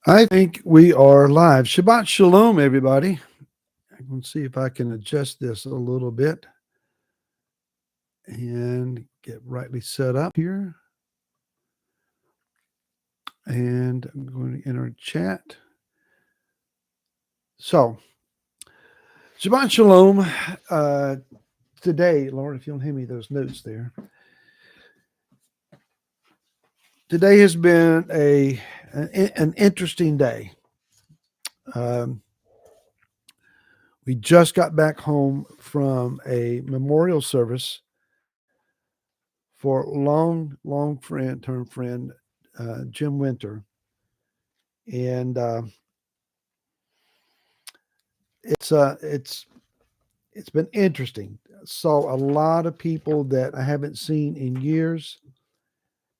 I think we are live. Shabbat Shalom, everybody. I'm going to see if I can adjust this a little bit and get rightly set up here. And I'm going to enter chat. So, Shabbat Shalom. Today, Lord, if you'll hand me those notes there. Today has been an interesting day. Um, we just got back home from a memorial service for term friend, Jim Winter. And it's been interesting. Saw a lot of people that I haven't seen in years.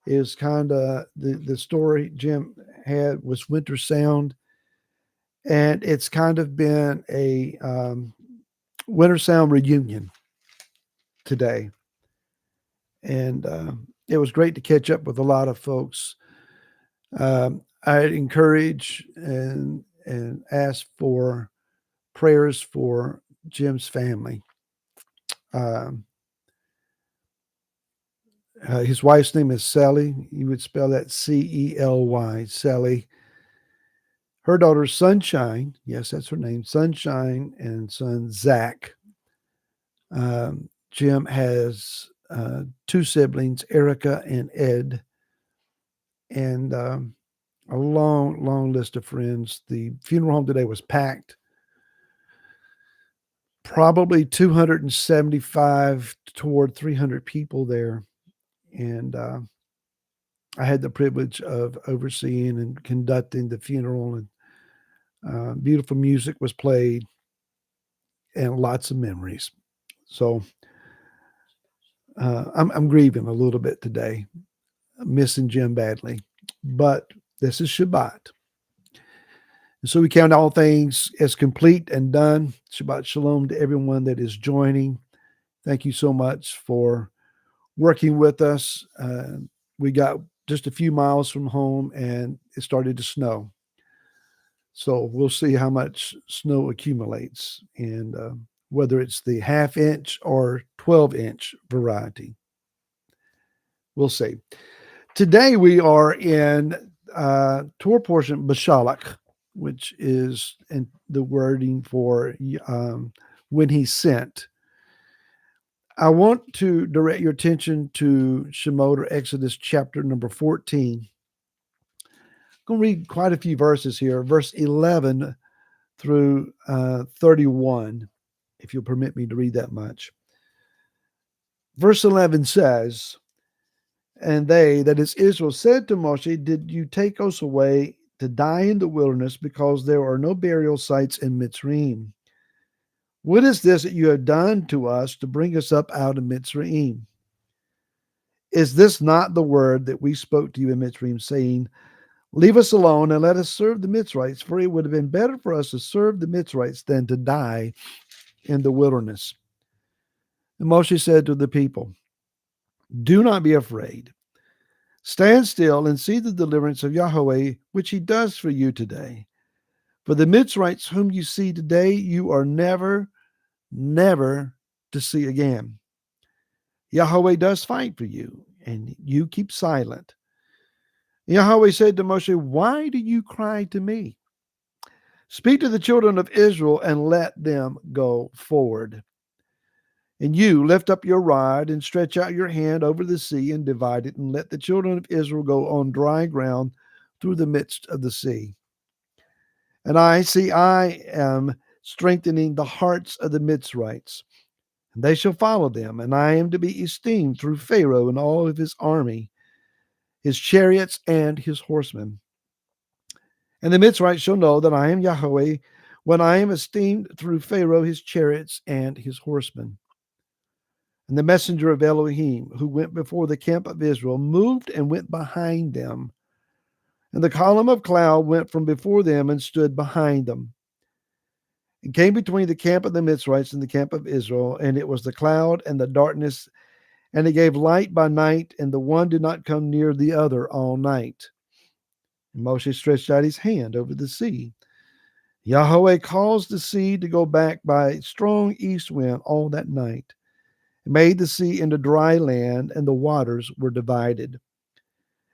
Is kind of the story Jim had was Winter Sound, and it's kind of been a Winter Sound reunion today, and it was great to catch up with a lot of folks. I encourage and ask for prayers for Jim's family. Um, his wife's name is Sally. You would spell that Cely, Sally. Her daughter, Sunshine. Yes, that's her name, Sunshine, and son, Zach. Jim has two siblings, Erica and Ed, and a long list of friends. The funeral home today was packed. Probably 275 toward 300 people there. And I had the privilege of overseeing and conducting the funeral, and beautiful music was played and lots of memories. So I'm grieving a little bit today, missing Jim badly, but this is Shabbat. And so we count all things as complete and done. Shabbat Shalom to everyone that is joining. Thank you so much for working with us. We got just a few miles from home and it started to snow. So we'll see how much snow accumulates and whether it's the half inch or 12-inch variety. We'll see. Today we are in Torah portion Bashalach, which is in the wording for when he sent. I want to direct your attention to Shemot or Exodus chapter number 14. I'm going to read quite a few verses here, verse 11 through 31, if you'll permit me to read that much. Verse 11 says, "And they, that is Israel, said to Moshe, did you take us away to die in the wilderness because there are no burial sites in Mitzrayim? What is this that you have done to us to bring us up out of Mitzrayim? Is this not the word that we spoke to you in Mitzrayim, saying, leave us alone and let us serve the Mitzrites, for it would have been better for us to serve the Mitzrites than to die in the wilderness." And Moshe said to the people, "Do not be afraid. Stand still and see the deliverance of Yahweh, which he does for you today. For the Mitzrites whom you see today, you are never to see again. Yahweh does fight for you, and you keep silent." Yahweh said to Moshe, "Why do you cry to me? Speak to the children of Israel and let them go forward. And you lift up your rod and stretch out your hand over the sea and divide it, and let the children of Israel go on dry ground through the midst of the sea. And I am strengthening the hearts of the Mitzrites, and they shall follow them, and I am to be esteemed through Pharaoh and all of his army, his chariots and his horsemen. And the Mitzrites shall know that I am Yahweh when I am esteemed through Pharaoh, his chariots and his horsemen." And the messenger of Elohim, who went before the camp of Israel, moved and went behind them. And the column of cloud went from before them and stood behind them, and came between the camp of the Mitzrites and the camp of Israel. And it was the cloud and the darkness, and it gave light by night, and the one did not come near the other all night. And Moshe stretched out his hand over the sea. Yahweh caused the sea to go back by a strong east wind all that night. It made the sea into dry land, and the waters were divided.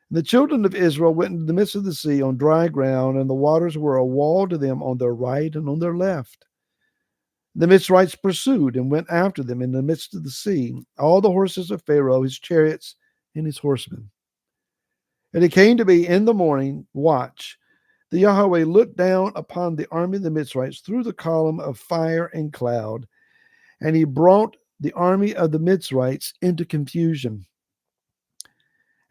And the children of Israel went into the midst of the sea on dry ground, and the waters were a wall to them on their right and on their left. The Mitzrites pursued and went after them in the midst of the sea, all the horses of Pharaoh, his chariots, and his horsemen. And it came to be in the morning watch, the Yahweh looked down upon the army of the Mitzrites through the column of fire and cloud, and he brought the army of the Mitzrites into confusion.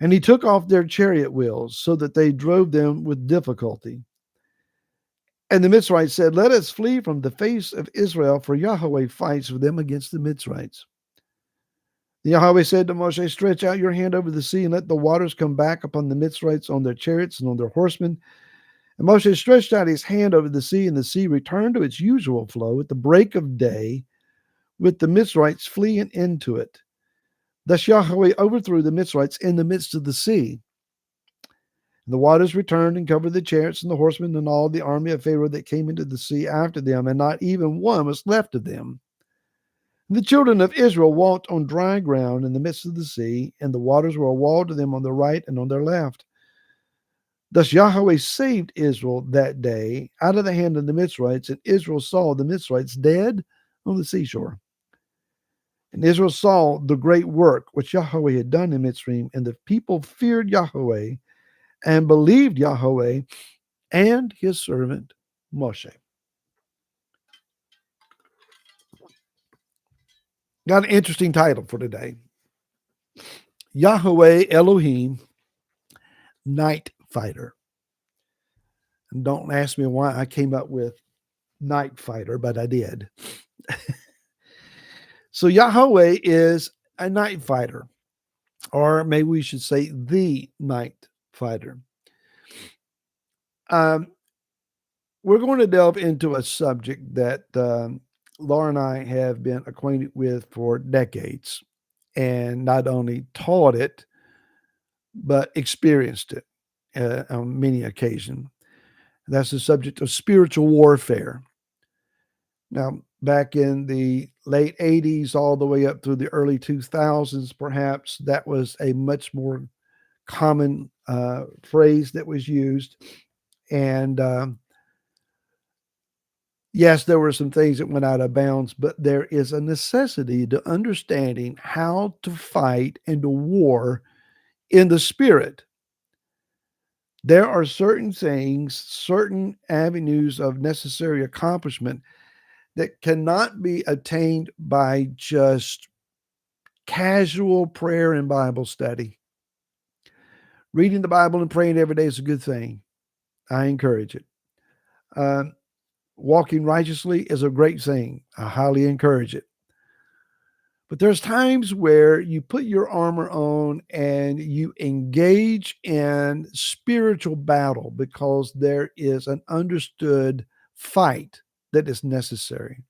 And he took off their chariot wheels so that they drove them with difficulty. And the Mitzrites said, "Let us flee from the face of Israel, for Yahweh fights with them against the Mitzrites." The Yahweh said to Moshe, "Stretch out your hand over the sea and let the waters come back upon the Mitzrites on their chariots and on their horsemen." And Moshe stretched out his hand over the sea, and the sea returned to its usual flow at the break of day, with the Mitzrites fleeing into it. Thus Yahweh overthrew the Mitzrites in the midst of the sea. And the waters returned and covered the chariots and the horsemen and all the army of Pharaoh that came into the sea after them, and not even one was left of them. And the children of Israel walked on dry ground in the midst of the sea, and the waters were a wall to them on their right and on their left. Thus Yahweh saved Israel that day out of the hand of the Mitzrites, and Israel saw the Mitzrites dead on the seashore. And Israel saw the great work which Yahweh had done in Mitzrayim, and the people feared Yahweh and believed Yahweh and his servant Moshe. Got an interesting title for today. Yahweh Elohim, Night Fighter. And don't ask me why I came up with Night Fighter, but I did. So Yahweh is a night fighter, or maybe we should say the night fighter. We're going to delve into a subject that Laura and I have been acquainted with for decades, and not only taught it, but experienced it on many occasions. That's the subject of spiritual warfare. Now, back in the late 80s, all the way up through the early 2000s, perhaps, that was a much more common phrase that was used. And yes, there were some things that went out of bounds, but there is a necessity to understanding how to fight and to war in the spirit. There are certain things, certain avenues of necessary accomplishment that cannot be attained by just casual prayer and Bible study. Reading the Bible and praying every day is a good thing. I encourage it. Walking righteously is a great thing. I highly encourage it. But there's times where you put your armor on and you engage in spiritual battle because there is an understood fight that is necessary.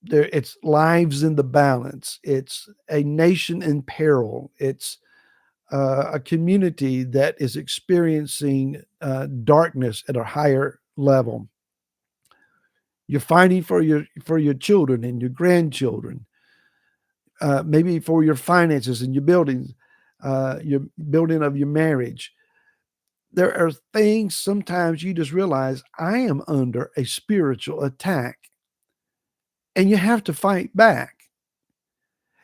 It's lives in the balance. It's a nation in peril. It's a community that is experiencing darkness at a higher level. You're fighting for your children and your grandchildren, maybe for your finances and your building of your marriage. There are things sometimes you just realize I am under a spiritual attack, and you have to fight back.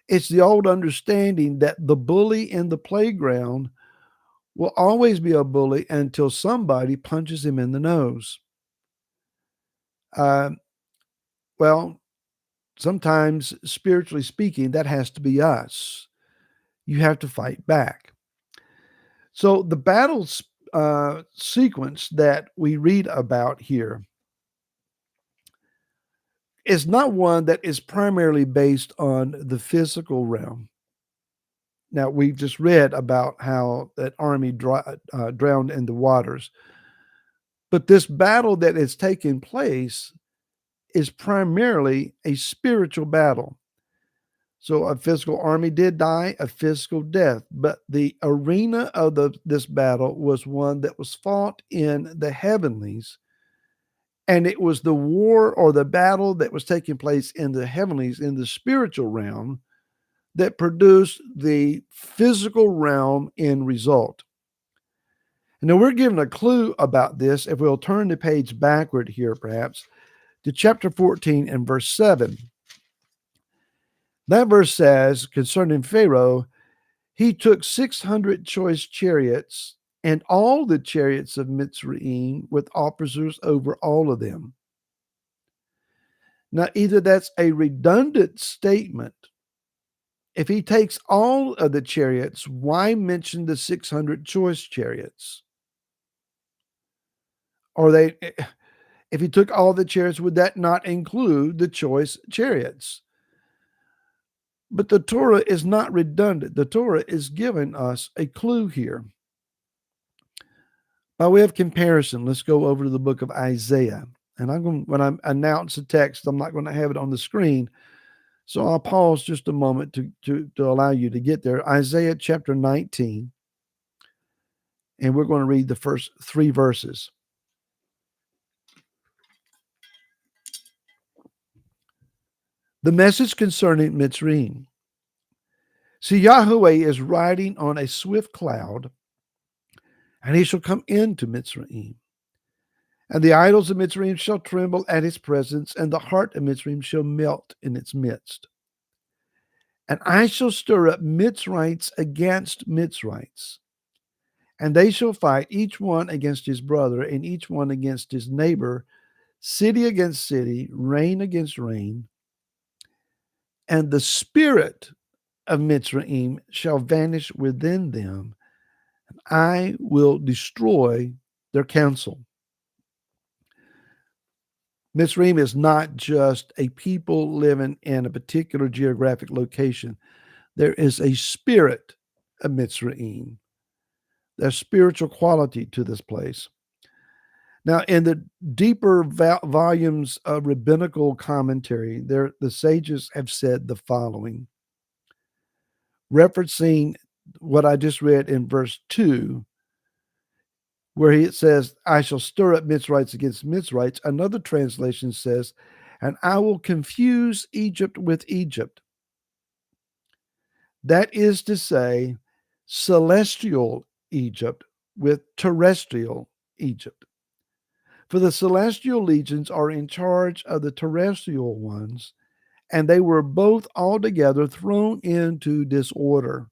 It's the old understanding that the bully in the playground will always be a bully until somebody punches him in the nose. Well, sometimes, spiritually speaking, that has to be us. You have to fight back. So the battle sequence that we read about here is not one that is primarily based on the physical realm. Now, we've just read about how that army drowned in the waters. But this battle that is taking place is primarily a spiritual battle. So a physical army did die a physical death, but the arena of this battle was one that was fought in the heavenlies, and it was the war or the battle that was taking place in the heavenlies, in the spiritual realm, that produced the physical realm in result. And now we're given a clue about this if we'll turn the page backward here, perhaps, to chapter 14 and verse 7. That verse says concerning Pharaoh, he took 600 choice chariots and all the chariots of Mitzrayim with officers over all of them. Now, either that's a redundant statement. If he takes all of the chariots, why mention the 600 choice chariots? Or if he took all the chariots, would that not include the choice chariots? But the Torah is not redundant. The Torah is giving us a clue here. By way of comparison, let's go over to the book of Isaiah. And when I announce the text, I'm not going to have it on the screen. So I'll pause just a moment to allow you to get there. Isaiah chapter 19. And we're going to read the first 3 verses. The message concerning Mitzrayim. See, Yahweh is riding on a swift cloud, and he shall come into Mitzrayim. And the idols of Mitzrayim shall tremble at his presence, and the heart of Mitzrayim shall melt in its midst. And I shall stir up Mitzrites against Mitzrites, and they shall fight each one against his brother, and each one against his neighbor, city against city, reign against reign. And the spirit of Mitzrayim shall vanish within them, and I will destroy their counsel. Mitzrayim is not just a people living in a particular geographic location. There is a spirit of Mitzrayim. There's spiritual quality to this place. Now, in the deeper volumes of rabbinical commentary, the sages have said the following, referencing what I just read in verse 2, where it says, I shall stir up Mitzrites against Mitzrites. Another translation says, and I will confuse Egypt with Egypt. That is to say, celestial Egypt with terrestrial Egypt. For the celestial legions are in charge of the terrestrial ones, and they were both altogether thrown into disorder.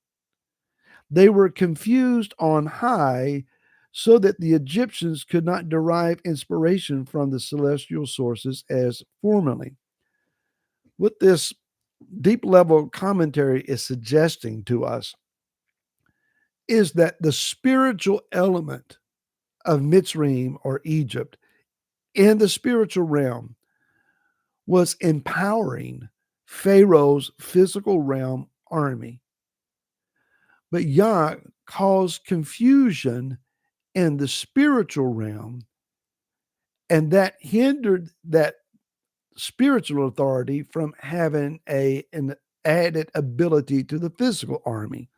They were confused on high, so that the Egyptians could not derive inspiration from the celestial sources as formerly. What this deep level commentary is suggesting to us is that the spiritual element of Mitzrayim or Egypt in the spiritual realm was empowering Pharaoh's physical realm army. But Yah caused confusion in the spiritual realm, and that hindered that spiritual authority from having an added ability to the physical army.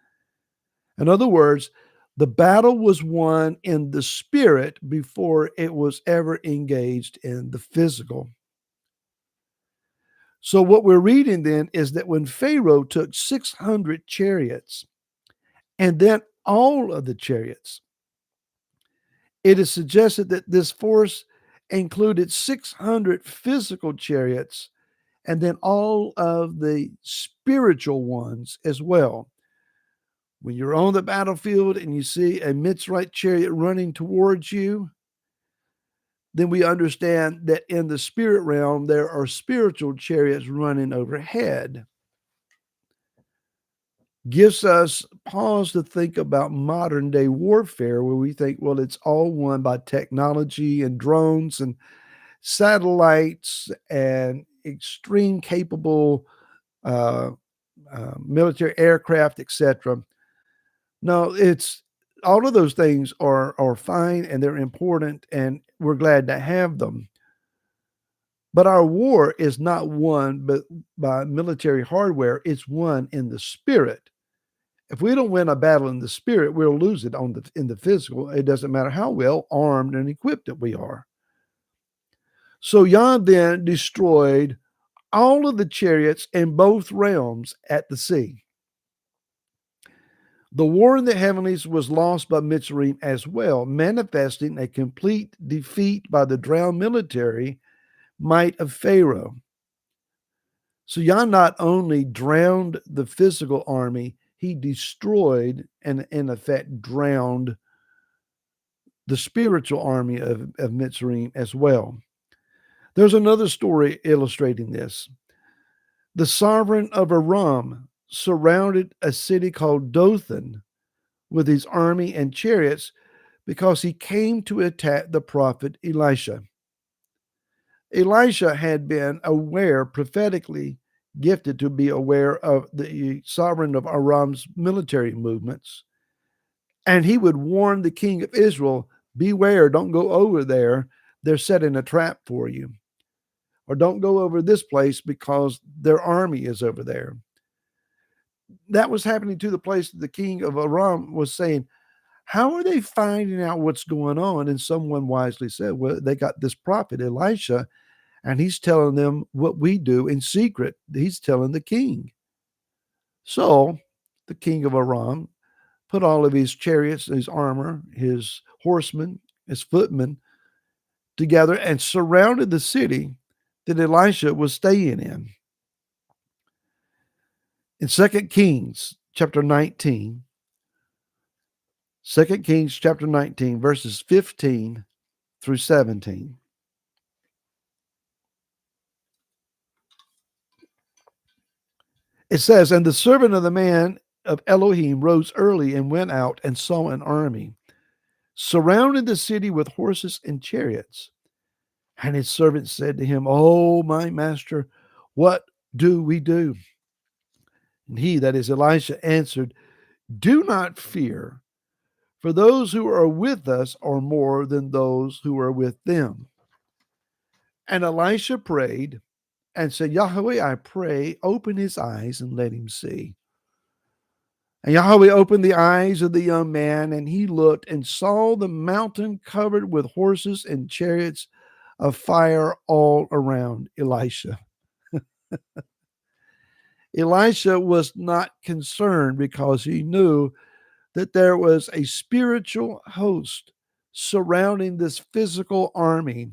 In other words, the battle was won in the spirit before it was ever engaged in the physical. So what we're reading then is that when Pharaoh took 600 chariots and then all of the chariots, it is suggested that this force included 600 physical chariots and then all of the spiritual ones as well. When you're on the battlefield and you see a Mitzrite chariot running towards you, then we understand that in the spirit realm, there are spiritual chariots running overhead. Gives us pause to think about modern day warfare, where we think, well, it's all won by technology and drones and satellites and extreme capable military aircraft, etc. No, it's all of those things are fine and they're important, and we're glad to have them. But our war is not won by military hardware, it's won in the spirit. If we don't win a battle in the spirit, we'll lose it in the physical. It doesn't matter how well armed and equipped that we are. So Yah then destroyed all of the chariots in both realms at the sea. The war in the heavenlies was lost by Mitzrayim as well, manifesting a complete defeat by the drowned military might of Pharaoh. So Yah not only drowned the physical army, he destroyed and in effect drowned the spiritual army of Mitzrayim as well. There's another story illustrating this. The sovereign of Aram surrounded a city called Dothan with his army and chariots because he came to attack the prophet Elisha. Elisha had been aware, prophetically gifted to be aware of the sovereign of Aram's military movements. And he would warn the king of Israel, beware, don't go over there. They're setting a trap for you. Or don't go over this place because their army is over there. That was happening to the place that the king of Aram was saying, how are they finding out what's going on? And someone wisely said, well, they got this prophet Elisha, and he's telling them what we do in secret. He's telling the king. So the king of Aram put all of his chariots, his armor, his horsemen, his footmen together and surrounded the city that Elisha was staying in. In 2 Kings chapter 19, 2 Kings chapter 19, verses 15 through 17. It says, and the servant of the man of Elohim rose early and went out and saw an army, surrounded the city with horses and chariots. And his servant said to him, oh, my master, what do we do? And he, that is Elisha, answered, do not fear, for those who are with us are more than those who are with them. And Elisha prayed and said, Yahweh, I pray, open his eyes and let him see. And Yahweh opened the eyes of the young man, and he looked and saw the mountain covered with horses and chariots of fire all around Elisha. Elisha was not concerned because he knew that there was a spiritual host surrounding this physical army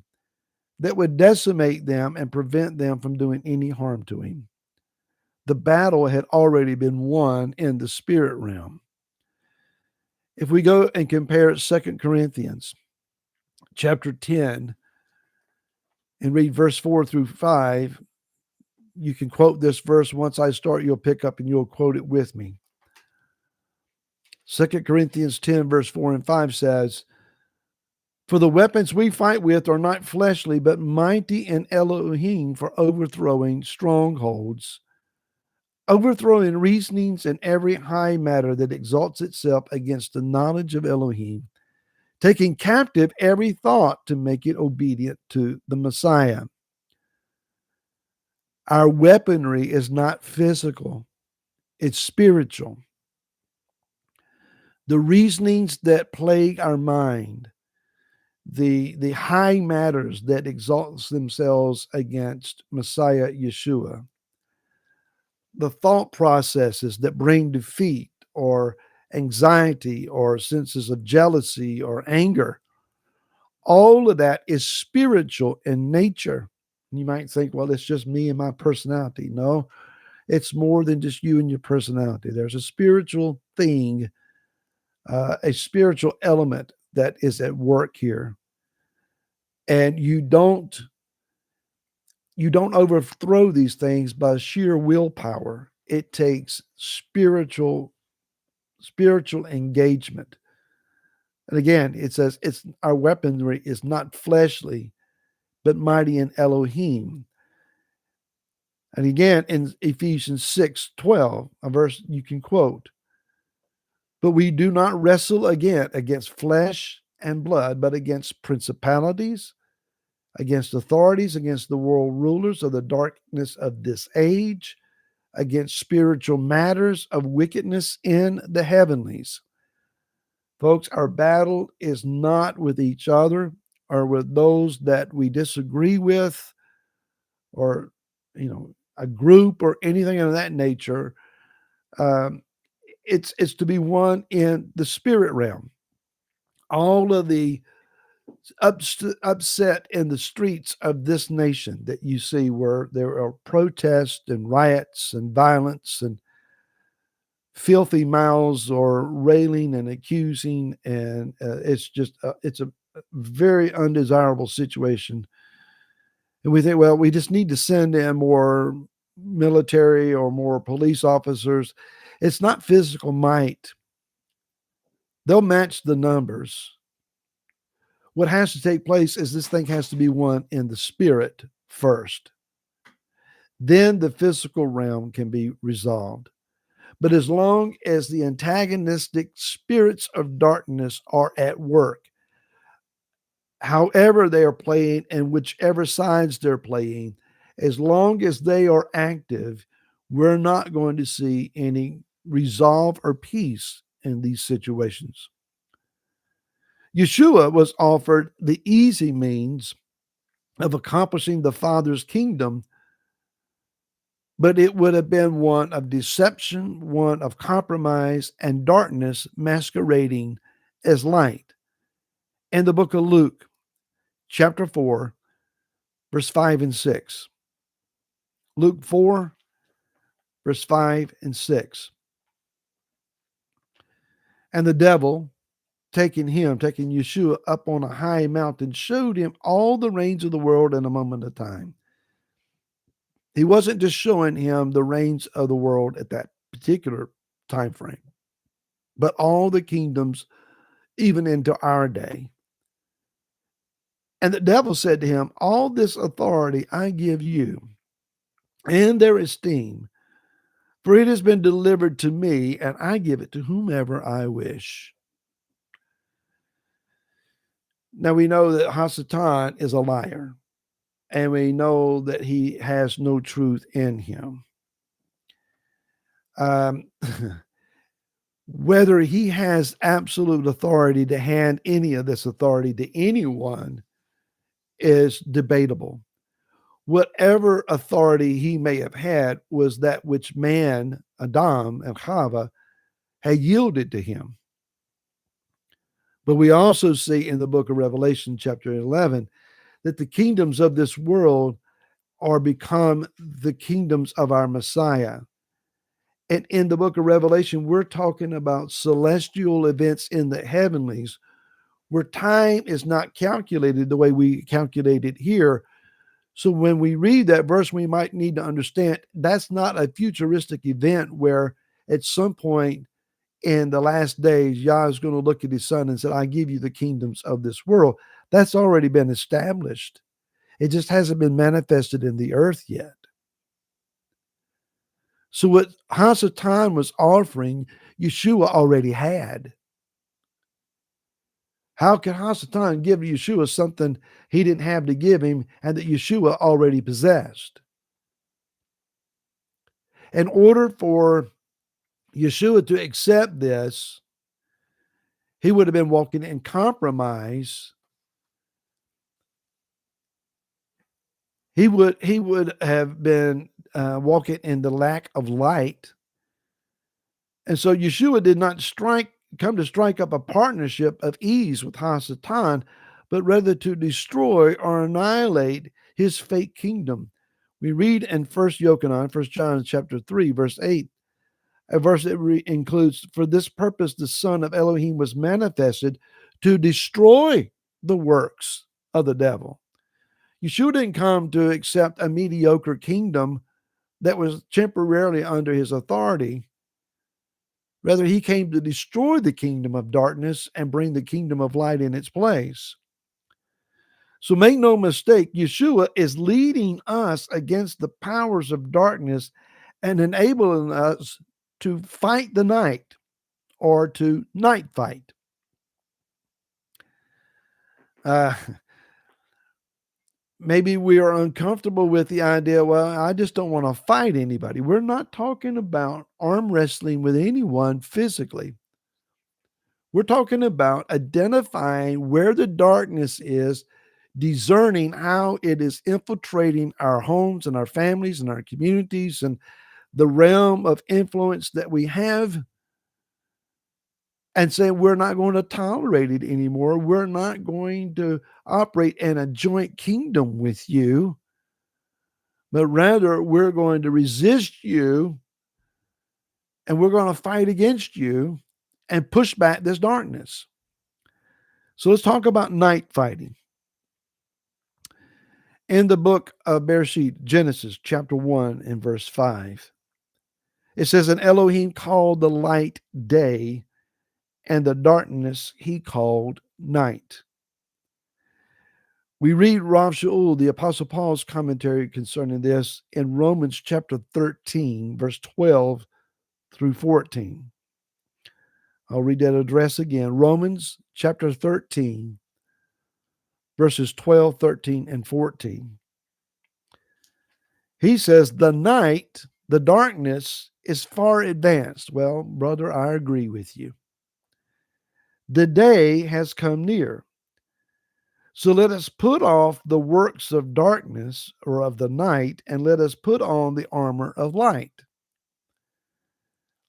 that would decimate them and prevent them from doing any harm to him. The battle had already been won in the spirit realm. If we go and compare 2 Corinthians chapter 10 and read verse 4 through 5, you can quote this verse. Once I start, you'll pick up and you'll quote it with me. 2 Corinthians 10, verse 4 and 5 says, for the weapons we fight with are not fleshly, but mighty in Elohim for overthrowing strongholds, overthrowing reasonings and every high matter that exalts itself against the knowledge of Elohim, taking captive every thought to make it obedient to the Messiah. Our weaponry is not physical, it's spiritual. The reasonings that plague our mind, the high matters that exalts themselves against Messiah Yeshua, the thought processes that bring defeat or anxiety or senses of jealousy or anger, all of that is spiritual in nature. You might think, well, it's just me and my personality. No, it's more than just you and your personality. There's a spiritual thing, a spiritual element that is at work here. And you don't overthrow these things by sheer willpower. It takes spiritual engagement. And again, it says our weaponry is not fleshly, but mighty in Elohim. And again, in Ephesians 6:12, a verse you can quote, but we do not wrestle again against flesh and blood, but against principalities, against authorities, against the world rulers of the darkness of this age, against spiritual matters of wickedness in the heavenlies. Folks, our battle is not with each other or with those that we disagree with or, a group or anything of that nature. Um, it's to be won in the spirit realm. All of the upset in the streets of this nation that you see where there are protests and riots and violence and filthy mouths or railing and accusing, and it's a very undesirable situation. And we think, well, we just need to send in more military or more police officers. It's not physical might. They'll match the numbers. What has to take place is this thing has to be won in the spirit first. Then the physical realm can be resolved. But as long as the antagonistic spirits of darkness are at work, however they are playing and whichever sides they're playing, as long as they are active, we're not going to see any resolve or peace in these situations. Yeshua was offered the easy means of accomplishing the Father's kingdom, but it would have been one of deception, one of compromise, and darkness masquerading as light. In the book of Luke, chapter 4, verse 5 and 6. Luke 4, verse 5 and 6. And the devil, taking Yeshua up on a high mountain, showed him all the reigns of the world in a moment of time. He wasn't just showing him the reigns of the world at that particular time frame, but all the kingdoms, even into our day. And the devil said to him, all this authority I give you and their esteem, for it has been delivered to me, and I give it to whomever I wish. Now we know that Hasatan is a liar, and we know that he has no truth in him. Whether he has absolute authority to hand any of this authority to anyone is debatable. Whatever authority he may have had was that which man, Adam and Chava, had yielded to him. But we also see in the book of Revelation, chapter 11, that the kingdoms of this world are become the kingdoms of our Messiah. And in the book of Revelation, we're talking about celestial events in the heavenlies where time is not calculated the way we calculate it here. So when we read that verse, we might need to understand that's not a futuristic event where at some point in the last days, Yah is going to look at his son and say, I give you the kingdoms of this world. That's already been established. It just hasn't been manifested in the earth yet. So what Hasatan was offering, Yeshua already had. How could Hasatan give Yeshua something he didn't have to give him and that Yeshua already possessed? In order for Yeshua to accept this, he would have been walking in compromise. He would have been walking in the lack of light. And so Yeshua did not come to strike up a partnership of ease with Hasatan, but rather to destroy or annihilate his fake kingdom. We read in 1 John chapter 3, verse 8, a verse that includes, for this purpose the Son of Elohim was manifested to destroy the works of the devil. Yeshua didn't come to accept a mediocre kingdom that was temporarily under his authority. Rather, he came to destroy the kingdom of darkness and bring the kingdom of light in its place. So make no mistake, Yeshua is leading us against the powers of darkness and enabling us to fight the night or to night fight. Maybe we are uncomfortable with the idea, well, I just don't want to fight anybody. We're not talking about arm wrestling with anyone physically. We're talking about identifying where the darkness is, discerning how it is infiltrating our homes and our families and our communities and the realm of influence that we have, and saying we're not going to tolerate it anymore. We're not going to operate in a joint kingdom with you, but rather we're going to resist you and we're going to fight against you and push back this darkness. So let's talk about night fighting. In the book of Bereshit, Genesis chapter 1 and verse 5, it says, "And Elohim called the light day, and the darkness he called night." We read Rav Shaul, the Apostle Paul's commentary concerning this in Romans chapter 13, verse 12 through 14. I'll read that address again. Romans chapter 13, verses 12, 13, and 14. He says, "The night, the darkness, is far advanced." Well, brother, I agree with you. "The day has come near. So let us put off the works of darkness or of the night, and let us put on the armor of light.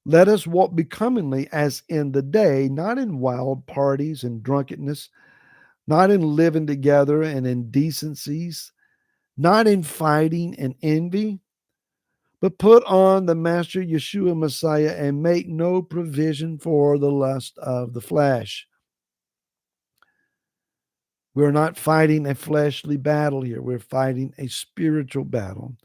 Let us walk becomingly as in the day, not in wild parties and drunkenness, not in living together and indecencies, not in fighting and envy, but put on the Master Yeshua Messiah and make no provision for the lust of the flesh." We're not fighting a fleshly battle here. We're fighting a spiritual battle.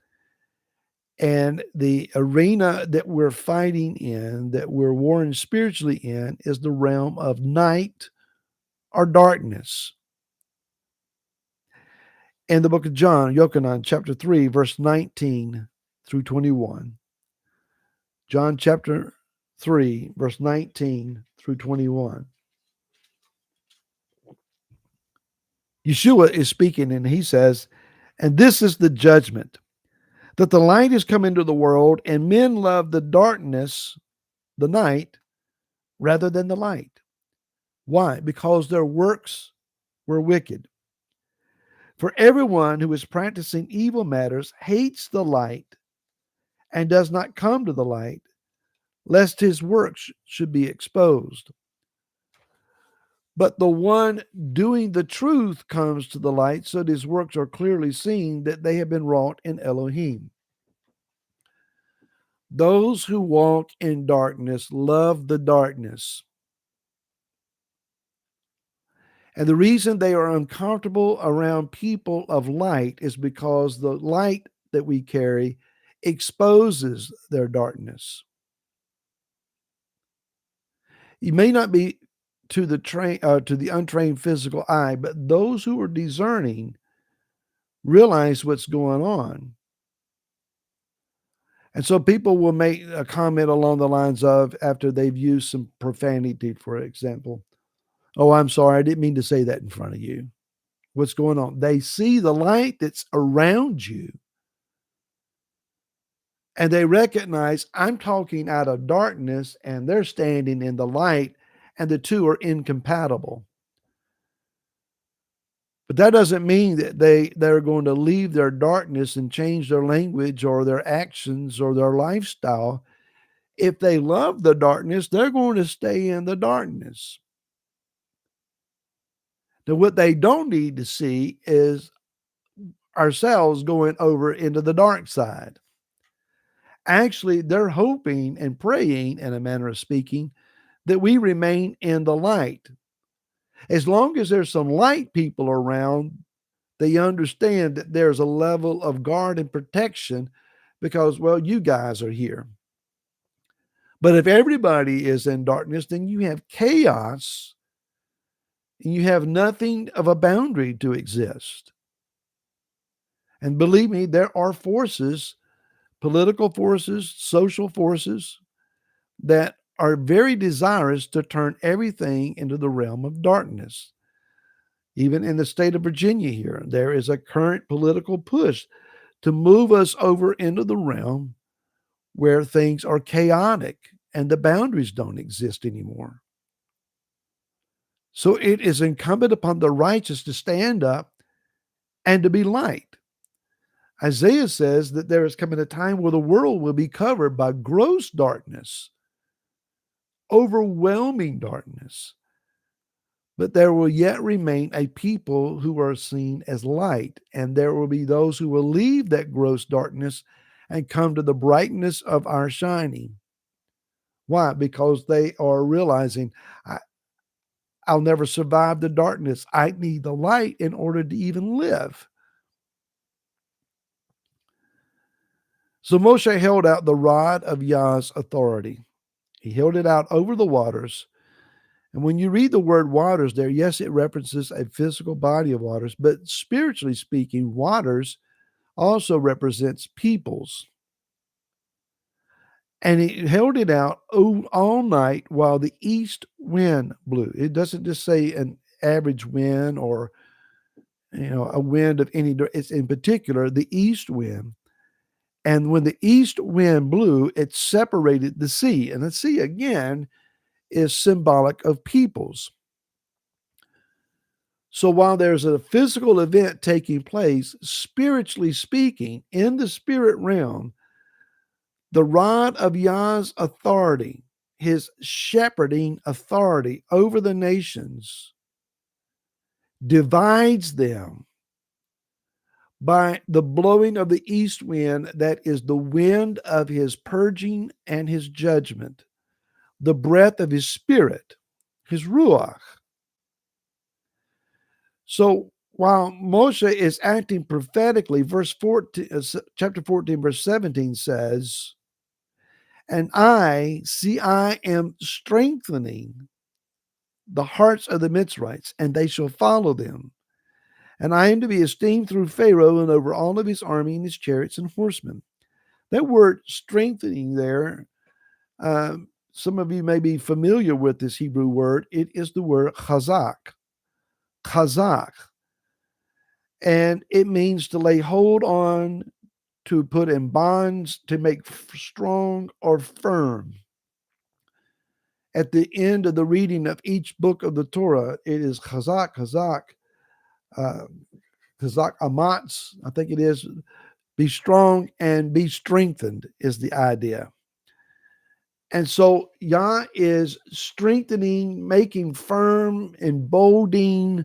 And the arena that we're fighting in, that we're warring spiritually in, is the realm of night or darkness. In the book of John, Yochanan, chapter 3, verse 19 through 21. John chapter 3, verse 19 through 21. Yeshua is speaking, and he says, "And this is the judgment, that the light is come into the world, and men love the darkness, the night, rather than the light." Why? Because their works were wicked. "For everyone who is practicing evil matters hates the light and does not come to the light, lest his works should be exposed. But the one doing the truth comes to the light, so that his works are clearly seen that they have been wrought in Elohim." Those who walk in darkness love the darkness. And the reason they are uncomfortable around people of light is because the light that we carry exposes their darkness. You may not be to the untrained physical eye, but those who are discerning realize what's going on. And so people will make a comment along the lines of, after they've used some profanity, for example, "Oh, I'm sorry, I didn't mean to say that in front of you." What's going on? They see the light that's around you, and they recognize, I'm talking out of darkness and they're standing in the light, and the two are incompatible. But that doesn't mean that they're going to leave their darkness and change their language or their actions or their lifestyle. If they love the darkness, they're going to stay in the darkness. Now, what they don't need to see is ourselves going over into the dark side. Actually, they're hoping and praying, in a manner of speaking, that we remain in the light. As long as there's some light people around, they understand that there's a level of guard and protection because, well, you guys are here. But if everybody is in darkness, then you have chaos and you have nothing of a boundary to exist. And believe me, there are forces, political forces, social forces, that are very desirous to turn everything into the realm of darkness. Even in the state of Virginia here, there is a current political push to move us over into the realm where things are chaotic and the boundaries don't exist anymore. So it is incumbent upon the righteous to stand up and to be light. Isaiah says that there is coming a time where the world will be covered by gross darkness, overwhelming darkness. But there will yet remain a people who are seen as light, and there will be those who will leave that gross darkness and come to the brightness of our shining. Why? Because they are realizing, I'll never survive the darkness. I need the light in order to even live. So Moshe held out the rod of Yah's authority. He held it out over the waters. And when you read the word waters there, yes, it references a physical body of waters, but spiritually speaking, waters also represents peoples. And he held it out all night while the east wind blew. It doesn't just say an average wind or a wind of any. It's in particular the east wind. And when the east wind blew, it separated the sea. And the sea, again, is symbolic of peoples. So while there's a physical event taking place, spiritually speaking, in the spirit realm, the rod of Yah's authority, his shepherding authority over the nations, divides them by the blowing of the east wind, that is the wind of his purging and his judgment, the breath of his spirit, his ruach. So while Moshe is acting prophetically, chapter 14, verse 17 says, and I am strengthening the hearts of the Mitzrites, and they shall follow them. And I am to be esteemed through Pharaoh and over all of his army and his chariots and horsemen. That word strengthening there, some of you may be familiar with this Hebrew word. It is the word chazak. Chazak. And it means to lay hold on, to put in bonds, to make strong or firm. At the end of the reading of each book of the Torah, it is chazak, chazak, chazak amatz, I think it is. Be strong and be strengthened is the idea. And so Yah is strengthening, making firm, emboldening,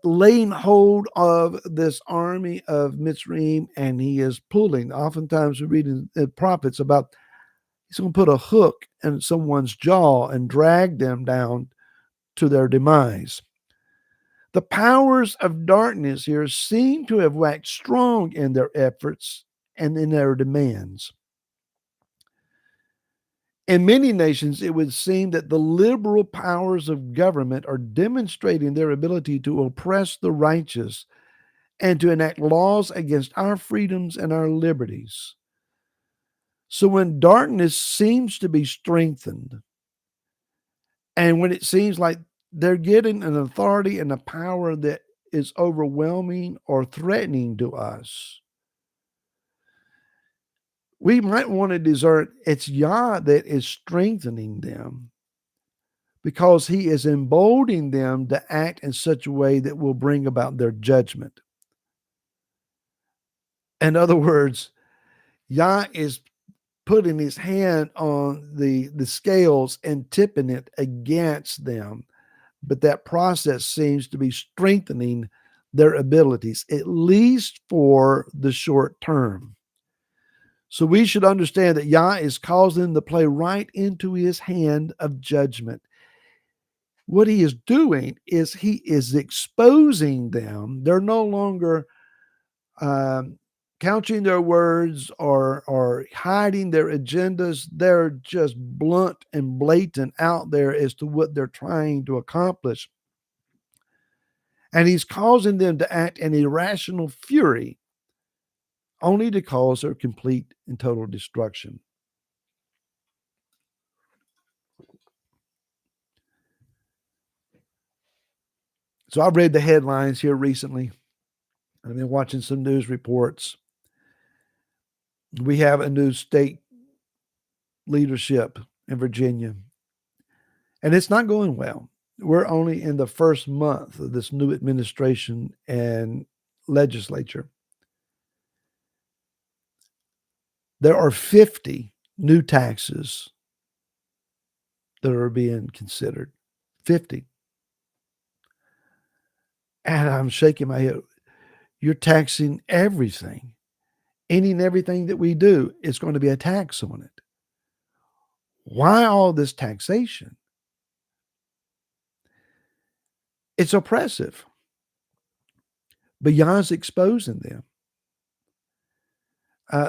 laying hold of this army of Mitzrayim, and he is pulling. Oftentimes we read in the prophets about he's going to put a hook in someone's jaw and drag them down to their demise. The powers of darkness here seem to have waxed strong in their efforts and in their demands. In many nations, it would seem that the liberal powers of government are demonstrating their ability to oppress the righteous and to enact laws against our freedoms and our liberties. So when darkness seems to be strengthened, and when it seems like they're getting an authority and a power that is overwhelming or threatening to us, we might want to discern it's Yah that is strengthening them, because he is emboldening them to act in such a way that will bring about their judgment. In other words, Yah is putting his hand on the scales and tipping it against them. But that process seems to be strengthening their abilities, at least for the short term. So we should understand that Yah is causing them to play right into his hand of judgment. What he is doing is he is exposing them. They're no longer couching their words or hiding their agendas. They're just blunt and blatant out there as to what they're trying to accomplish. And he's causing them to act in irrational fury, only to cause their complete and total destruction. So I've read the headlines here recently. I've been watching some news reports. We have a new state leadership in Virginia, and it's not going well. We're only in the first month of this new administration and legislature. There are 50 new taxes that are being considered. 50. And I'm shaking my head. You're taxing everything. Any and everything that we do is going to be a tax on it. Why all this taxation? It's oppressive. Beyond's exposing them.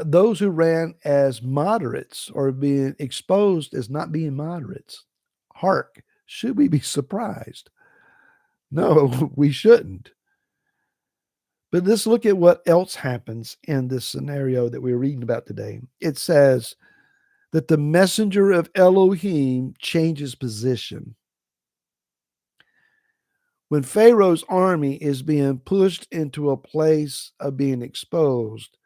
Those who ran as moderates are being exposed as not being moderates. Hark, should we be surprised? No, we shouldn't. But let's look at what else happens in this scenario that we're reading about today. It says that the messenger of Elohim changes position. When Pharaoh's army is being pushed into a place of being exposed,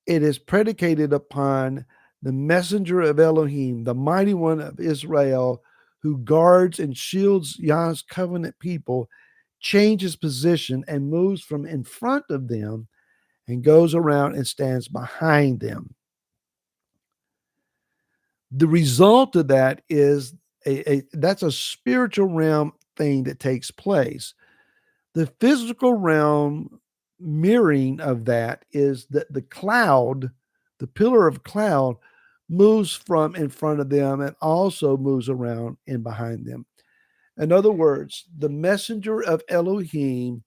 it is predicated upon the messenger of Elohim, the mighty one of Israel, who guards and shields Yah's covenant people, changes position and moves from in front of them and goes around and stands behind them. The result of that is that's a spiritual realm thing that takes place. The physical realm mirroring of that is that the cloud, the pillar of cloud, moves from in front of them and also moves around in behind them. In other words, the messenger of Elohim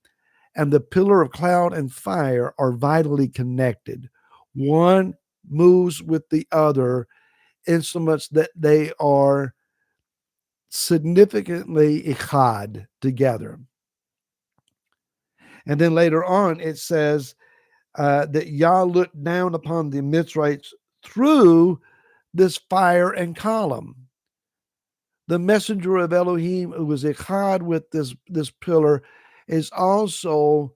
and the pillar of cloud and fire are vitally connected. One moves with the other in so much that they are significantly ichad, together. And then later on, it says that Yah looked down upon the Mitzrites through this fire and column. The messenger of Elohim, who was ichad with this pillar, is also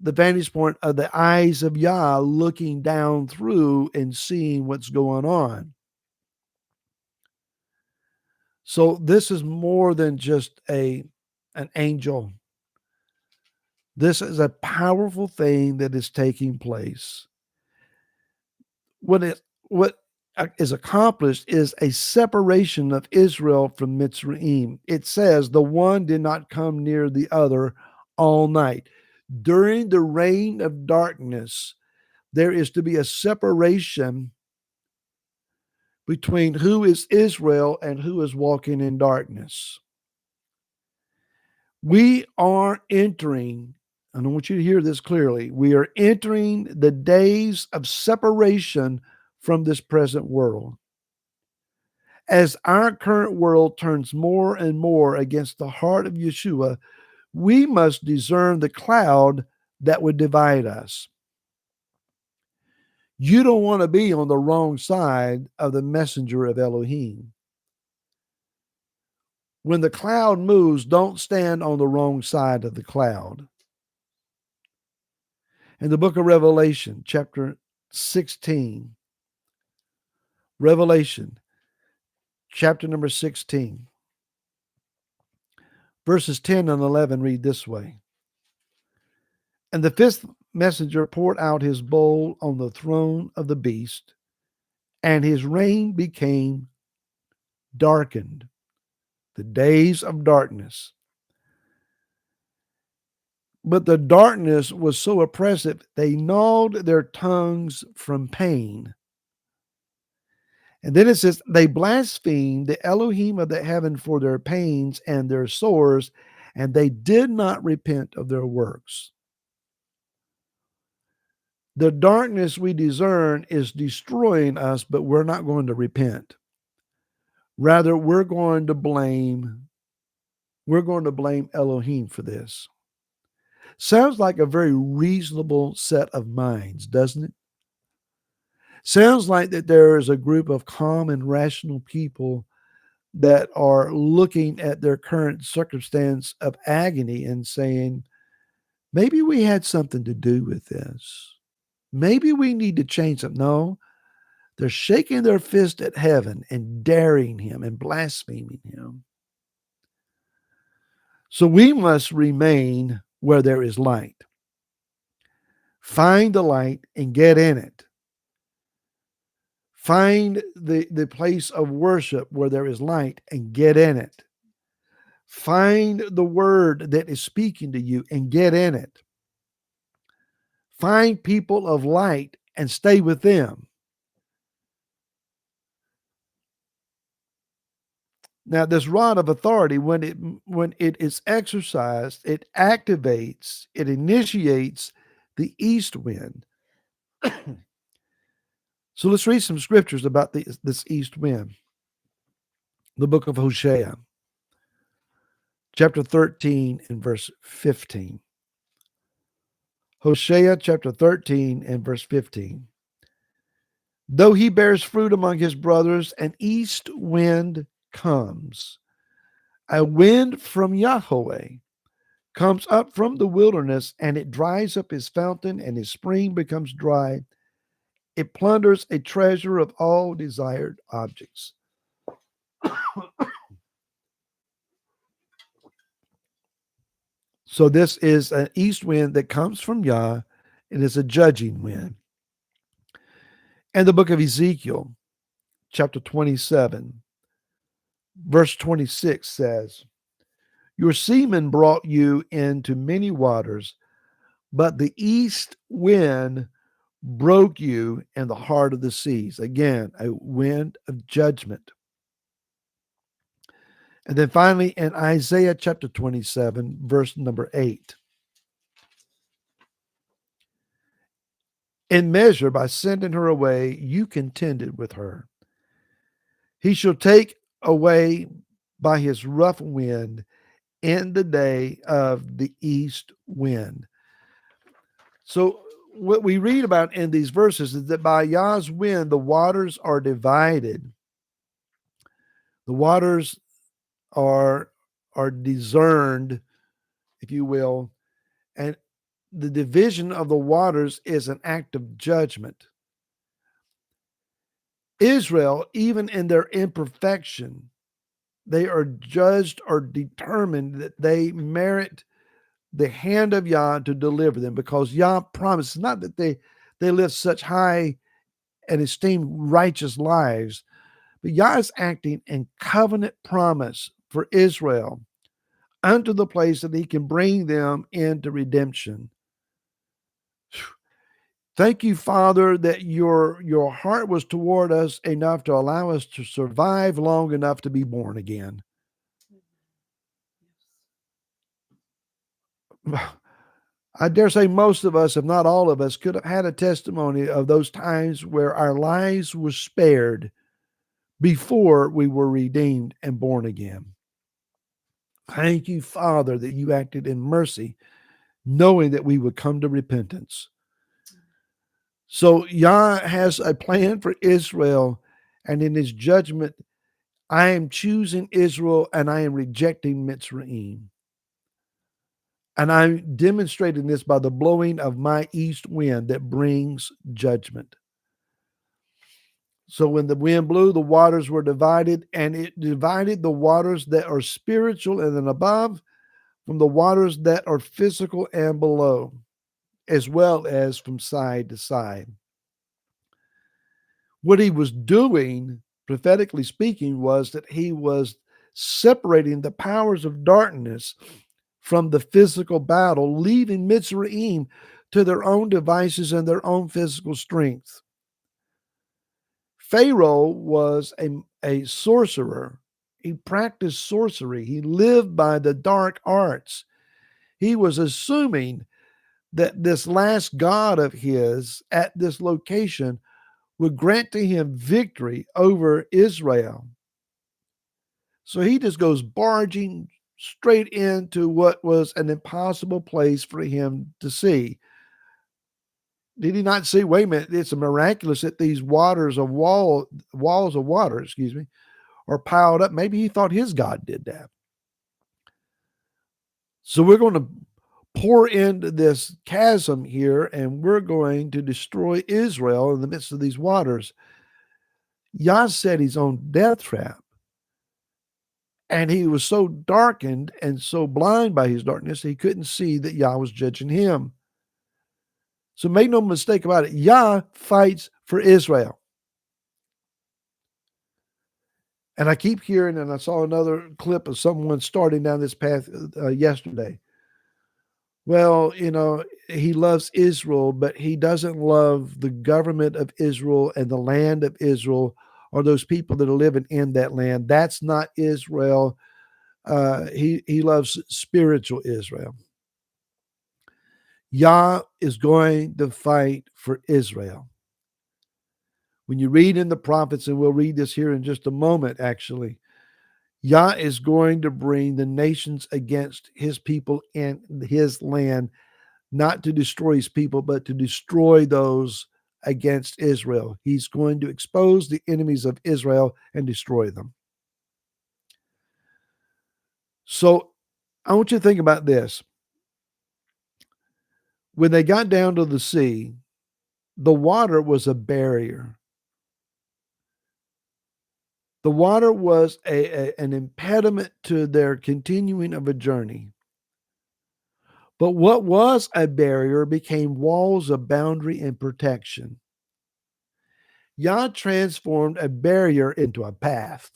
the vantage point of the eyes of Yah looking down through and seeing what's going on. So this is more than just an angel. This is a powerful thing that is taking place. What is accomplished is a separation of Israel from Mitzrayim. It says the one did not come near the other all night. During the reign of darkness, there is to be a separation between who is Israel and who is walking in darkness. We are entering, and I want you to hear this clearly, we are entering the days of separation from this present world. As our current world turns more and more against the heart of Yeshua, we must discern the cloud that would divide us. You don't want to be on the wrong side of the messenger of Elohim. When the cloud moves, don't stand on the wrong side of the cloud. In the book of Revelation, chapter 16, Revelation, chapter number 16, verses 10 and 11 read this way. And the fifth messenger poured out his bowl on the throne of the beast, and his reign became darkened, the days of darkness. But the darkness was so oppressive, they gnawed their tongues from pain. And then it says, they blasphemed the Elohim of the heaven for their pains and their sores, and they did not repent of their works. The darkness we discern is destroying us, but we're not going to repent. Rather, we're going to blame Elohim for this. Sounds like a very reasonable set of minds, doesn't it? Sounds like that there is a group of calm and rational people that are looking at their current circumstance of agony and saying, maybe we had something to do with this. Maybe we need to change something. No, they're shaking their fist at heaven and daring him and blaspheming him. So we must remain where there is light. Find the light and get in it. Find the place of worship where there is light and get in it. Find the word that is speaking to you and get in it. Find people of light and stay with them. Now, this rod of authority, when it is exercised, it activates, it initiates the east wind. So let's read some scriptures about this east wind. The book of Hosea, chapter 13 and verse 15. Hosea chapter 13 and verse 15. Though he bears fruit among his brothers, an east wind comes. A wind from Yahweh comes up from the wilderness, and it dries up his fountain, and his spring becomes dry. It plunders a treasure of all desired objects. So this is an east wind that comes from Yah. It is a judging wind. And the book of Ezekiel, chapter 27, verse 26 says, your seamen brought you into many waters, but the east wind broke you in the heart of the seas. Again, a wind of judgment. And then finally, in Isaiah chapter 27, verse number 8. In measure, by sending her away, you contended with her. He shall take away by his rough wind in the day of the east wind. So what we read about in these verses is that by Yah's wind, the waters are divided. The waters are discerned, if you will, and the division of the waters is an act of judgment. Israel, even in their imperfection, they are judged or determined that they merit the hand of Yah to deliver them, because Yah promises not that they live such high and esteemed righteous lives, but Yah is acting in covenant promise for Israel unto the place that he can bring them into redemption. Thank you, Father, that your heart was toward us enough to allow us to survive long enough to be born again. I dare say most of us, if not all of us, could have had a testimony of those times where our lives were spared before we were redeemed and born again. Thank you, Father, that you acted in mercy, knowing that we would come to repentance. So Yah has a plan for Israel, and in his judgment, I am choosing Israel and I am rejecting Mitzrayim. And I'm demonstrating this by the blowing of my east wind that brings judgment. So when the wind blew, the waters were divided, and it divided the waters that are spiritual and then above from the waters that are physical and below, as well as from side to side. What he was doing, prophetically speaking, was that he was separating the powers of darkness from the physical battle, leaving Mitzrayim to their own devices and their own physical strength. Pharaoh was a sorcerer. He practiced sorcery. He lived by the dark arts. He was assuming that this last god of his at this location would grant to him victory over Israel. So he just goes barging straight into what was an impossible place for him to see. Did he not see? Wait a minute, it's miraculous that these walls of water, or piled up. Maybe he thought his God did that. So we're going to pour into this chasm here, and we're going to destroy Israel in the midst of these waters. Yah set his own death trap. And he was so darkened and so blind by his darkness, he couldn't see that Yah was judging him. So make no mistake about it. Yah fights for Israel. And I keep hearing, and I saw another clip of someone starting down this path yesterday. Well, he loves Israel, but he doesn't love the government of Israel and the land of Israel or those people that are living in that land. That's not Israel. He loves spiritual Israel. Yah is going to fight for Israel. When you read in the prophets, and we'll read this here in just a moment, actually, Yah is going to bring the nations against his people in his land, not to destroy his people, but to destroy those against Israel. He's going to expose the enemies of Israel and destroy them. So I want you to think about this. When they got down to the sea, the water was a barrier. The water was an impediment to their continuing of a journey. But what was a barrier became walls of boundary and protection. Yah transformed a barrier into a path.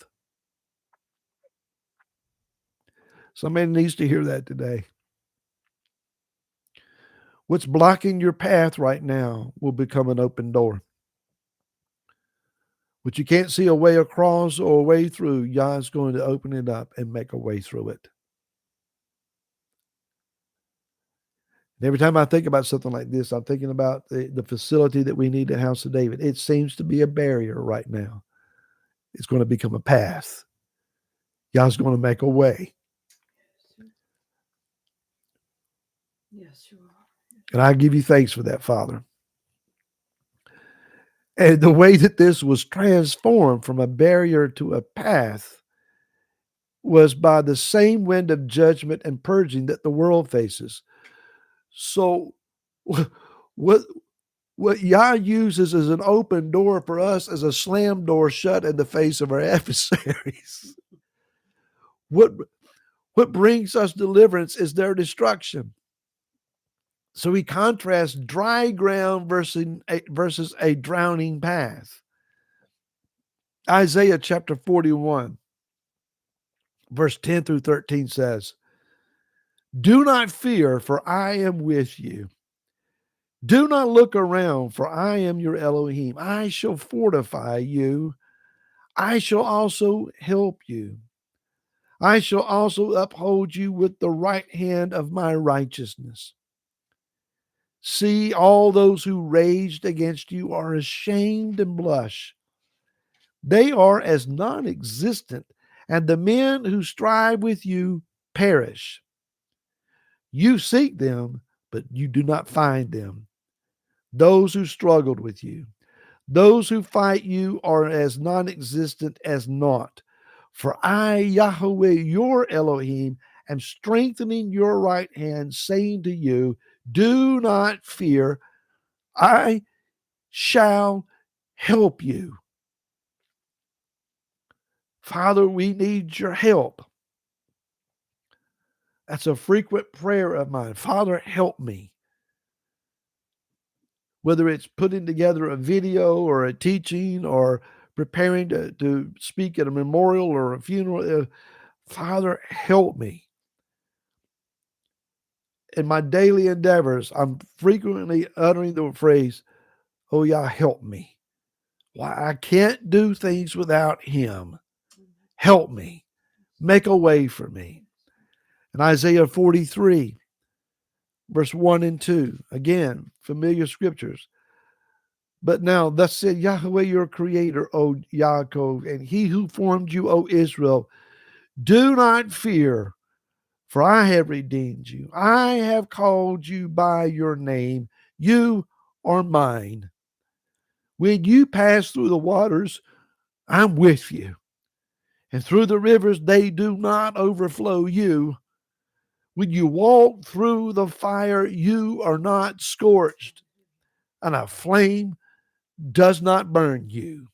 Somebody needs to hear that today. What's blocking your path right now will become an open door. What you can't see a way across or a way through, Yah is going to open it up and make a way through it. And every time I think about something like this, I'm thinking about the facility that we need at House of David. It seems to be a barrier right now. It's going to become a path. Yah's going to make a way. Yes, you are. And I give you thanks for that, Father. And the way that this was transformed from a barrier to a path was by the same wind of judgment and purging that the world faces. So what Yah uses as an open door for us as a slam door shut in the face of our adversaries. What brings us deliverance is their destruction. So he contrasts dry ground versus a drowning path. Isaiah chapter 41, verse 10 through 13 says, "Do not fear, for I am with you. Do not look around, for I am your Elohim. I shall fortify you. I shall also help you. I shall also uphold you with the right hand of my righteousness. See, all those who raged against you are ashamed and blush. They are as non-existent, and the men who strive with you perish. You seek them, but you do not find them. Those who struggled with you, those who fight you are as non-existent as naught. For I, Yahweh, your Elohim, am strengthening your right hand, saying to you, do not fear. I shall help you." Father, we need your help. That's a frequent prayer of mine. Father, help me. Whether it's putting together a video or a teaching or preparing to speak at a memorial or a funeral, Father, help me. In my daily endeavors, I'm frequently uttering the phrase, "Oh, yeah, help me. Why, I can't do things without him. Help me. Make a way for me." In Isaiah 43, verse 1 and 2, again, familiar scriptures. "But now, thus said Yahweh your creator, O Yaakov, and he who formed you, O Israel, do not fear, for I have redeemed you. I have called you by your name. You are mine. When you pass through the waters, I'm with you. And through the rivers, they do not overflow you. When you walk through the fire, you are not scorched, and a flame does not burn you.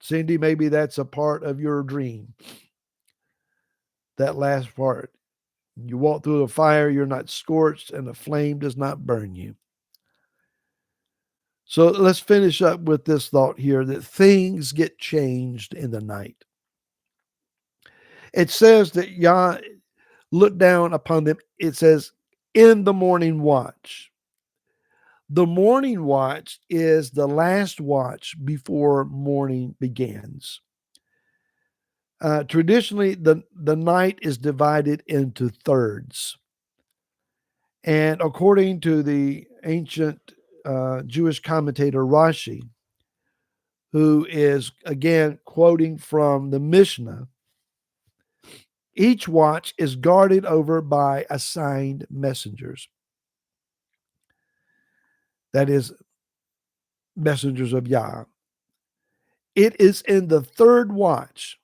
Cindy, maybe that's a part of your dream. That last part. You walk through the fire, you're not scorched, and the flame does not burn you. So let's finish up with this thought here that things get changed in the night. It says that Yah looked down upon them. It says, in the morning watch. The morning watch is the last watch before morning begins. Traditionally, the night is divided into thirds. And according to the ancient Jewish commentator Rashi, who is again quoting from the Mishnah, each watch is guarded over by assigned messengers. That is, messengers of Yah. It is in the third watch.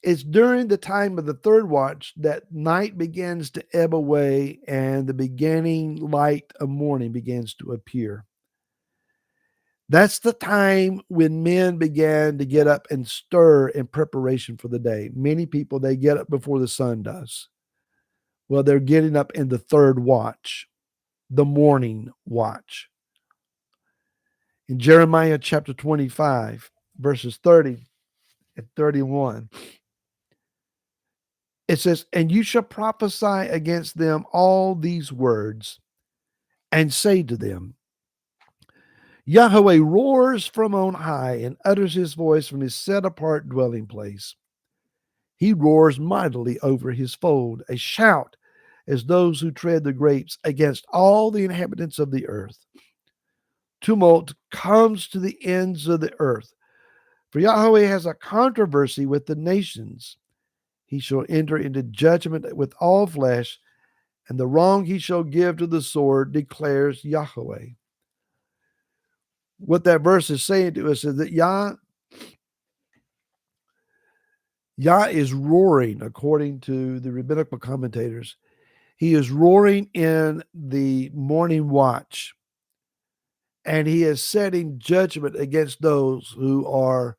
It's during the time of the third watch that night begins to ebb away and the beginning light of morning begins to appear. That's the time when men began to get up and stir in preparation for the day. Many people, they get up before the sun does. Well, they're getting up in the third watch, the morning watch. In Jeremiah chapter 25, verses 30 and 31, it says, and you shall prophesy against them all these words and say to them, Yahweh roars from on high and utters his voice from his set-apart dwelling place. He roars mightily over his fold, a shout as those who tread the grapes against all the inhabitants of the earth. Tumult comes to the ends of the earth, for Yahweh has a controversy with the nations. He shall enter into judgment with all flesh, and the wrong he shall give to the sword, declares Yahweh. What that verse is saying to us is that Yah is roaring, according to the rabbinical commentators. He is roaring in the morning watch, and he is setting judgment against those who are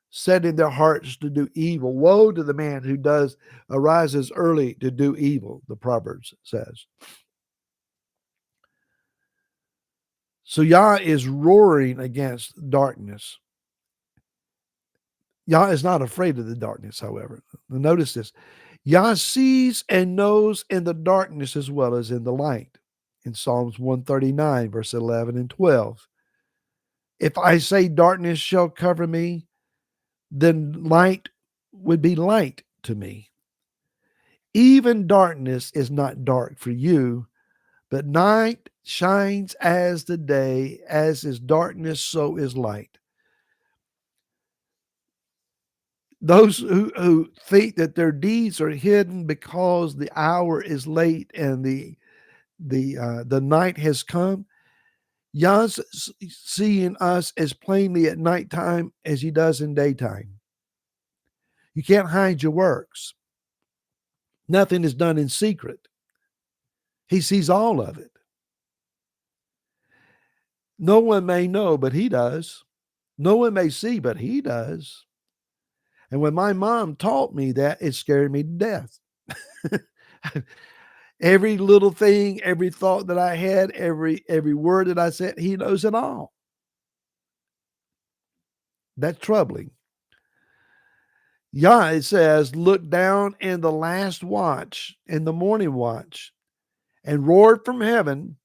setting their hearts to do evil. Woe to the man who arises early to do evil, the Proverbs says. So Yah is roaring against darkness. Yah is not afraid of the darkness, however. Notice this. Yah sees and knows in the darkness as well as in the light. In Psalms 139, verse 11 and 12. If I say darkness shall cover me, then light would be light to me. Even darkness is not dark for you, but night shines as the day, as is darkness, so is light. Those who think that their deeds are hidden because the hour is late and the night has come, Yah's seeing us as plainly at nighttime as he does in daytime. You can't hide your works. Nothing is done in secret. He sees all of it. No one may know, but he does. No one may see, but he does. And when my mom taught me that, it scared me to death. Every little thing, every thought that I had, every word that I said, he knows it all. That's troubling. Yah, it says, looked down in the last watch, in the morning watch, and roared from heaven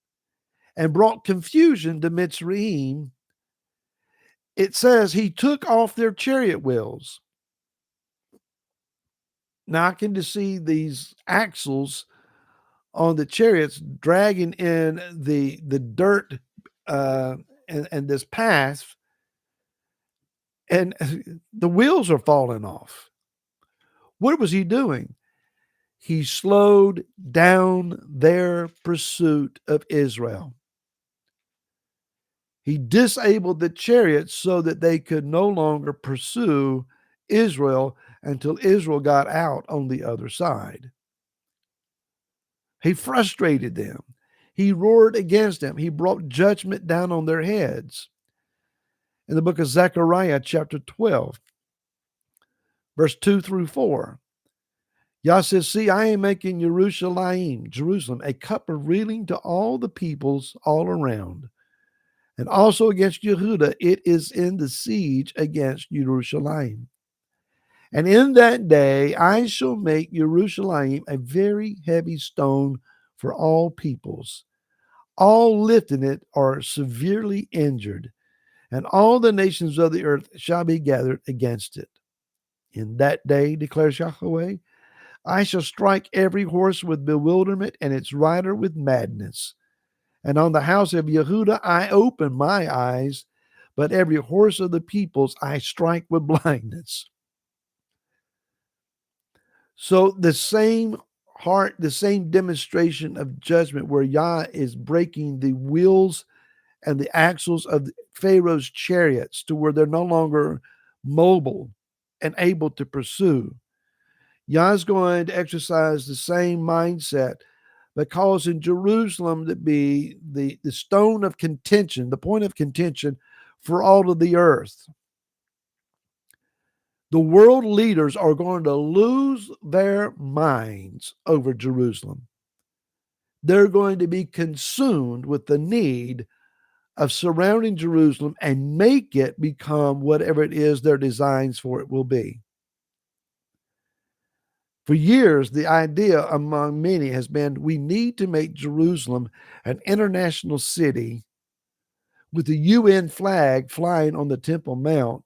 and brought confusion to Mitzrayim. It says he took off their chariot wheels. Now I can just see these axles on the chariots dragging in the dirt and this path, and the wheels are falling off. What was he doing? He slowed down their pursuit of Israel. He disabled the chariots so that they could no longer pursue Israel until Israel got out on the other side. He frustrated them. He roared against them. He brought judgment down on their heads. In the book of Zechariah, chapter 12, verse 2 through 4, Yah says, see, I am making Jerusalem, a cup of reeling to all the peoples all around. And also against Yehuda, it is in the siege against Jerusalem. And in that day I shall make Jerusalem a very heavy stone for all peoples. All lifting it are severely injured, and all the nations of the earth shall be gathered against it. In that day, declares Yahweh, I shall strike every horse with bewilderment and its rider with madness. And on the house of Yehuda I open my eyes, but every horse of the peoples I strike with blindness. So the same heart, the same demonstration of judgment where Yah is breaking the wheels and the axles of Pharaoh's chariots to where they're no longer mobile and able to pursue. Yah is going to exercise the same mindset, but causing Jerusalem to be the stone of contention, the point of contention for all of the earth. The world leaders are going to lose their minds over Jerusalem. They're going to be consumed with the need of surrounding Jerusalem and make it become whatever it is their designs for it will be. For years, the idea among many has been we need to make Jerusalem an international city with the UN flag flying on the Temple Mount.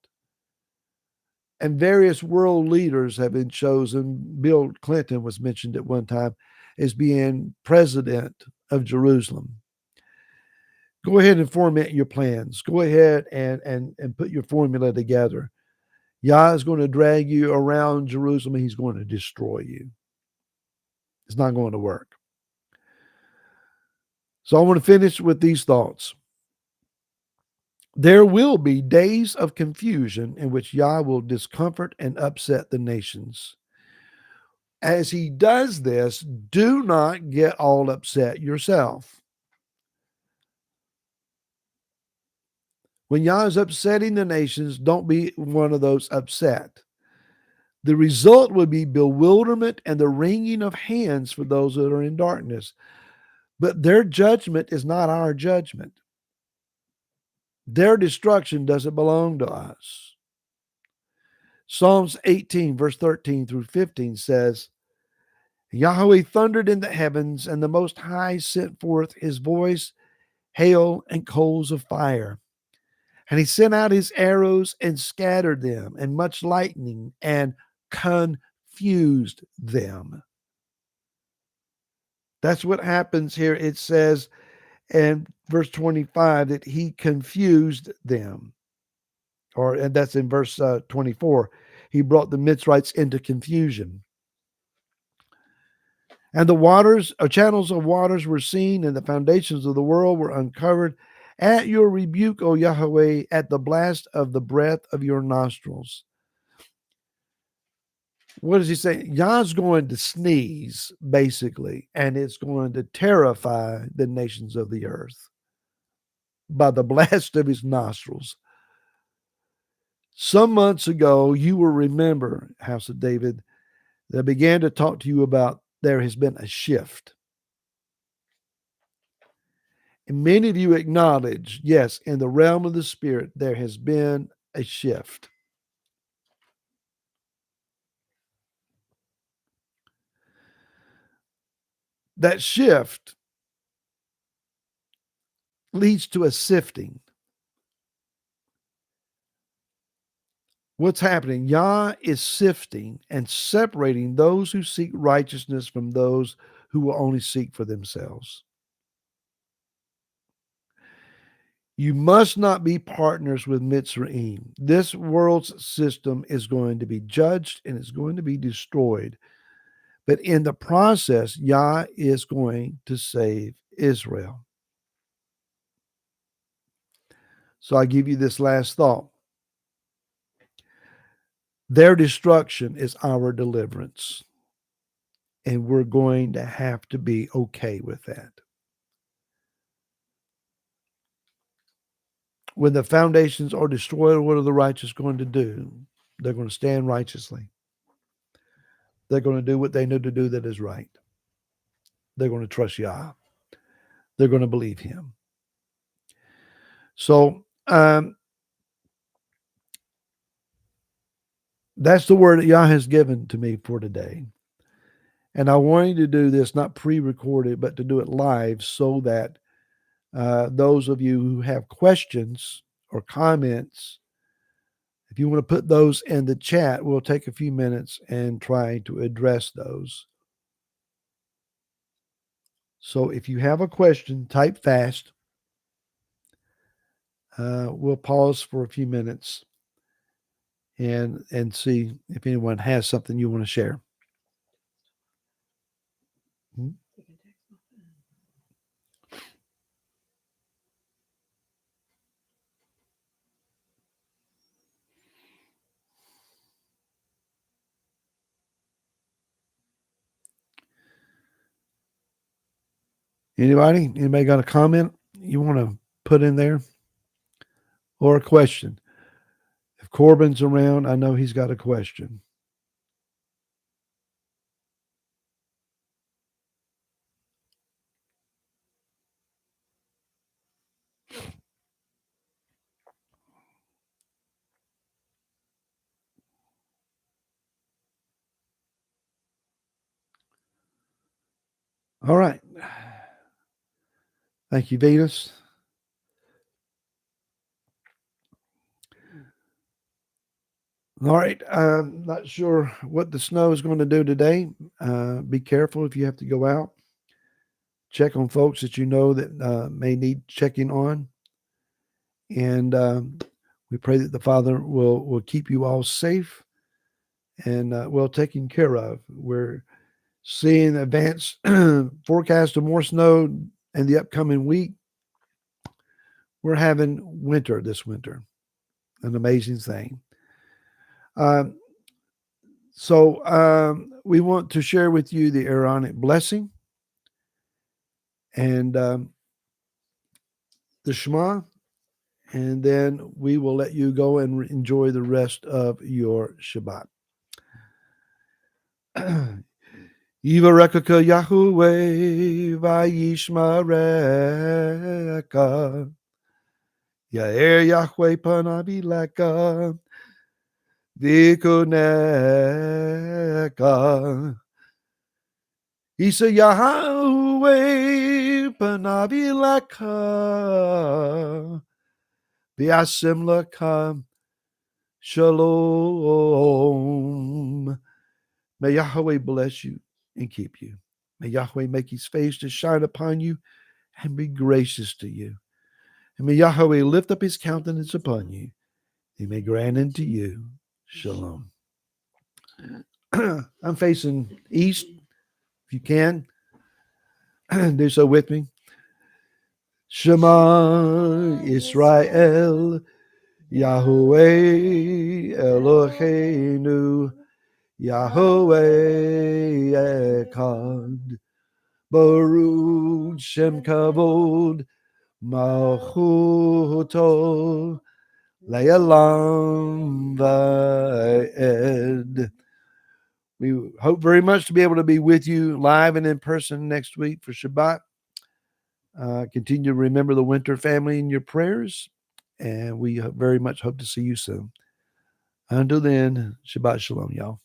And various world leaders have been chosen. Bill Clinton was mentioned at one time as being president of Jerusalem. Go ahead and format your plans. Go ahead and put your formula together. Yah is going to drag you around Jerusalem. He's going to destroy you. It's not going to work. So I want to finish with these thoughts. There will be days of confusion in which Yah will discomfort and upset the nations. As he does this, do not get all upset yourself. When Yah is upsetting the nations, don't be one of those upset. The result would be bewilderment and the wringing of hands for those that are in darkness. But their judgment is not our judgment. Their destruction doesn't belong to us. Psalms 18, verse 13 through 15 says, Yahweh thundered in the heavens, and the Most High sent forth his voice, hail and coals of fire. And he sent out his arrows and scattered them, and much lightning, and confused them. That's what happens here. It says in verse 25 that he confused them. And that's in verse 24. He brought the Mitzrites into confusion. And the waters, channels of waters were seen, and the foundations of the world were uncovered at your rebuke, O Yahweh, at the blast of the breath of your nostrils. What does he say? Yah's going to sneeze, basically, and it's going to terrify the nations of the earth by the blast of his nostrils. Some months ago, you will remember, House of David, that I began to talk to you about there has been a shift. And many of you acknowledge, yes, in the realm of the spirit, there has been a shift. That shift leads to a sifting. What's happening? Yah is sifting and separating those who seek righteousness from those who will only seek for themselves. You must not be partners with Mitzrayim. This world's system is going to be judged and it's going to be destroyed. But in the process, Yah is going to save Israel. So I give you this last thought. Their destruction is our deliverance. And we're going to have to be okay with that. When the foundations are destroyed, what are the righteous going to do? They're going to stand righteously. They're going to do what they know to do that is right. They're going to trust Yah. They're going to believe Him. So that's the word that Yah has given to me for today. And I want you to do this not pre-recorded, but to do it live so that those of you who have questions or comments, if you want to put those in the chat, we'll take a few minutes and try to address those. So if you have a question, type fast. We'll pause for a few minutes and see if anyone has something you want to share. Anybody got a comment you want to put in there or a question? If Corbin's around, I know he's got a question. All right. Thank you, Venus. All right. I'm not sure what the snow is going to do today. Be careful if you have to go out. Check on folks that you know that may need checking on. And we pray that the Father will keep you all safe and well taken care of. We're seeing advanced forecast of more snow in the upcoming week. We're having winter this winter, an amazing thing. So we want to share with you the Aaronic blessing and the Shema, and then we will let you go and enjoy the rest of your Shabbat. Yivarekaka Yahuweh vayishmareka Yair Yahweh panavileka vikuneka Isa Yahweh panavileka viasim leka shalom. May Yahweh bless you and keep you. May Yahweh make his face to shine upon you and be gracious to you. And may Yahweh lift up his countenance upon you. He may grant unto you shalom. I'm facing east. If you can, do so with me. Shema Israel, Yahweh Eloheinu, Yahweh Echad, Baruch Shem Kavod, Malchuto, Le'elam Va'ed. We hope very much to be able to be with you live and in person next week for Shabbat. Continue to remember the Winter family in your prayers, and we very much hope to see you soon. Until then, Shabbat Shalom, y'all.